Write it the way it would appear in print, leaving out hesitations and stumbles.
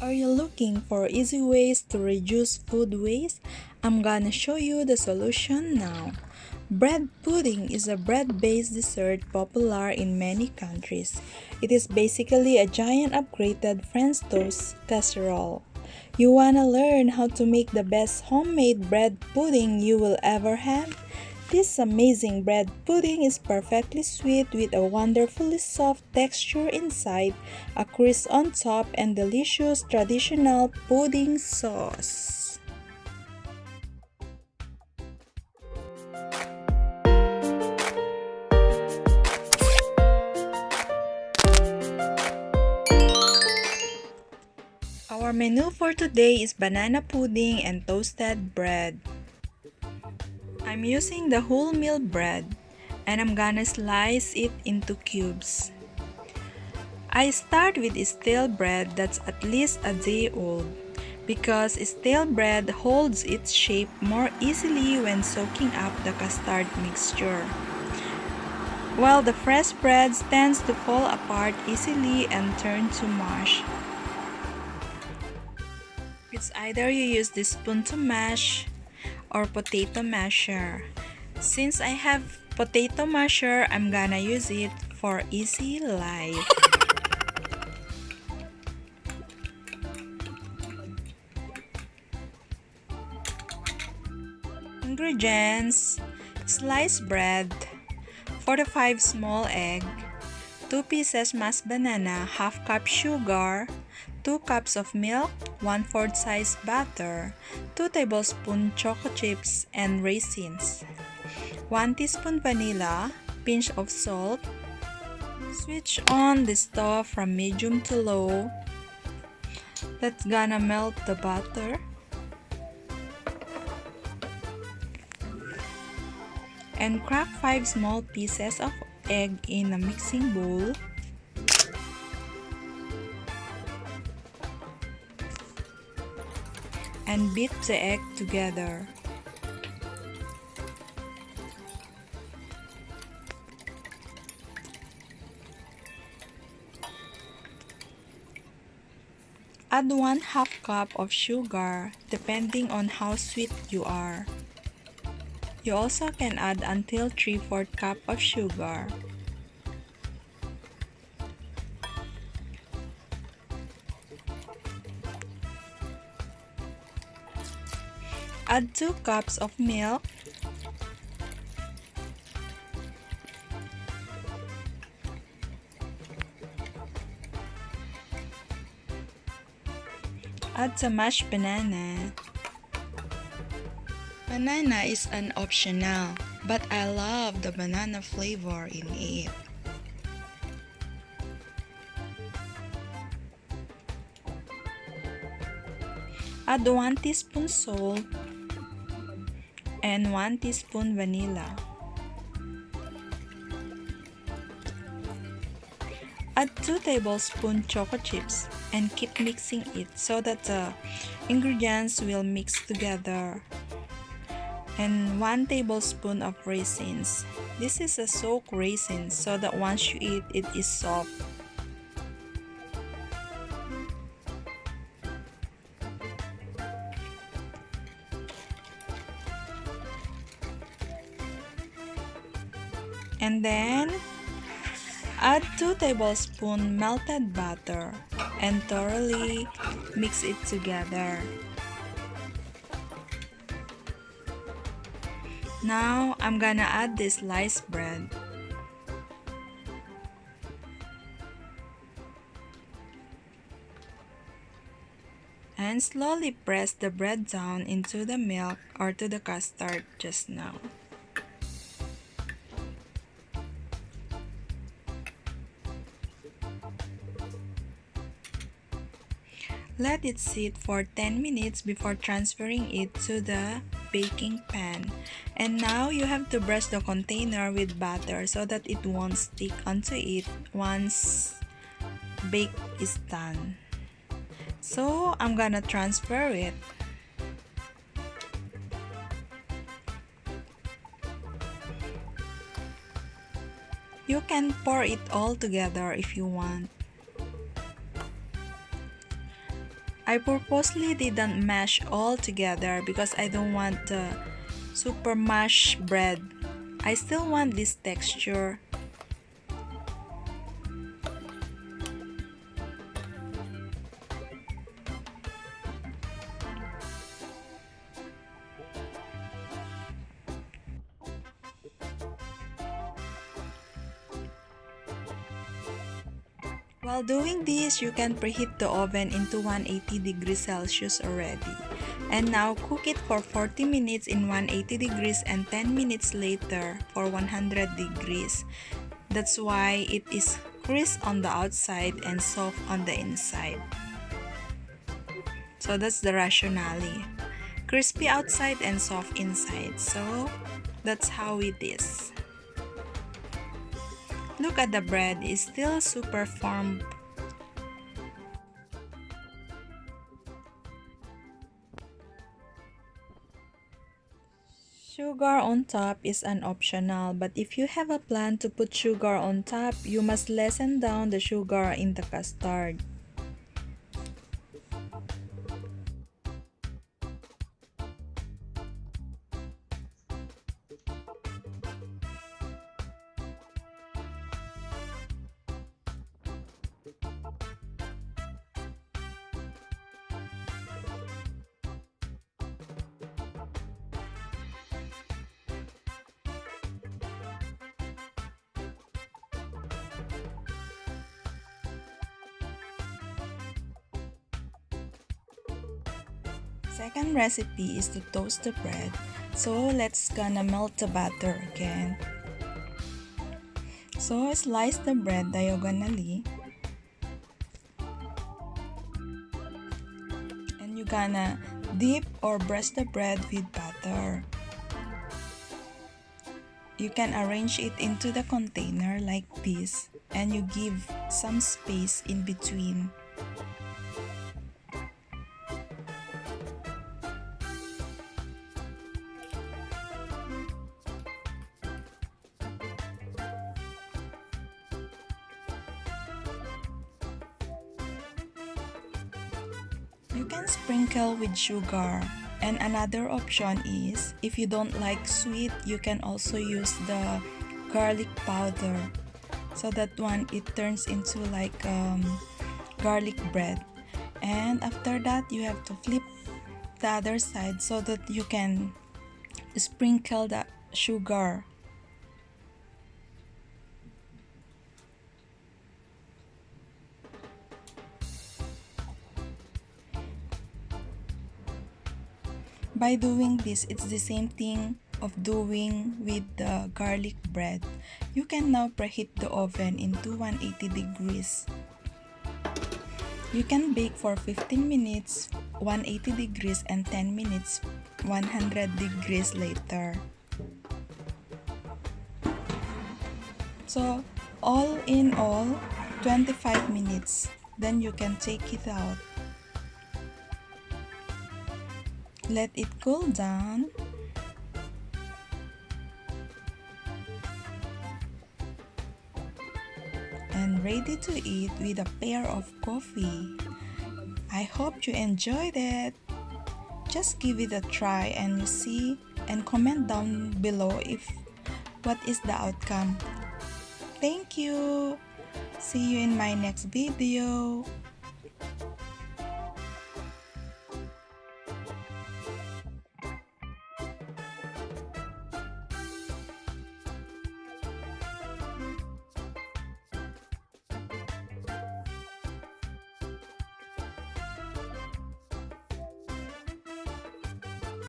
Are you looking for easy ways to reduce food waste? I'm gonna show you the solution now. Bread pudding is a bread-based dessert popular in many countries. It is basically a giant upgraded French toast casserole. You wanna learn how to make the best homemade bread pudding you will ever have? This amazing bread pudding is perfectly sweet with a wonderfully soft texture inside, a crisp on top, and delicious traditional pudding sauce. Our menu for today is banana pudding and toasted bread. I'm using the wholemeal bread and I'm gonna slice it into cubes. I start with stale bread that's at least a day old because stale bread holds its shape more easily when soaking up the custard mixture, while the fresh bread tends to fall apart easily and turn to mush. It's either you use the spoon to mash or potato masher. Since I have potato masher, I'm gonna use it for easy life. Ingredients: sliced bread, 4 to 5 small egg, 2 pieces mashed banana, half cup sugar, 2 cups of milk, 1/4 size butter, 2 tablespoons choco chips and raisins, 1 teaspoon vanilla, pinch of salt. Switch on the stove from medium to low. That's gonna melt the butter. And crack 5 small pieces of egg in a mixing bowl. And beat the egg together. Add 1/2 cup of sugar depending on how sweet you are. You also can add until 3/4 cup of sugar. Add 2 cups of milk. Add some mashed banana. Banana is an optional, but I love the banana flavor in it. Add 1 teaspoon salt and 1 teaspoon vanilla. Add 2 tablespoons choco chips and keep mixing it so that the ingredients will mix together. And 1 tablespoon of raisins. This is a soaked raisin so that once you eat it is soft. And then add 2 tablespoons melted butter and thoroughly mix it together. Now, I'm gonna add the sliced bread. And slowly press the bread down into the milk or to the custard just now. Let it sit for 10 minutes before transferring it to the baking pan. And now you have to brush the container with butter so that it won't stick onto it once bake is done. So I'm gonna transfer it. You can pour it all together if you want. I purposely didn't mash all together because I don't want the super mashed bread. I still want this texture. While doing this, you can preheat the oven into 180 degrees Celsius already. And now cook it for 40 minutes in 180 degrees and 10 minutes later for 100 degrees. That's why it is crisp on the outside and soft on the inside. So that's the rationale. Crispy outside and soft inside. So that's how it is. Look at the bread, it's still super firm. Sugar on top is an optional, but if you have a plan to put sugar on top, you must lessen down the sugar in the custard. Second recipe is to toast the bread. So let's gonna melt the butter again. So slice the bread diagonally. And you're gonna dip or brush the bread with butter. You can arrange it into the container like this and you give some space in between. You can sprinkle with sugar. And another option is, if you don't like sweet, you can also use the garlic powder. So that one, it turns into like garlic bread. And after that, you have to flip the other side so that you can sprinkle the sugar. By doing this, it's the same thing of doing with the garlic bread. You can now preheat the oven into 180 degrees. You can bake for 15 minutes, 180 degrees and 10 minutes, 100 degrees later. So, all in all, 25 minutes. Then you can take it out. Let it cool down. And ready to eat with a pair of coffee. I hope you enjoyed it. Just give it a try and you see and comment down below if what is the outcome. Thank you. See you in my next video.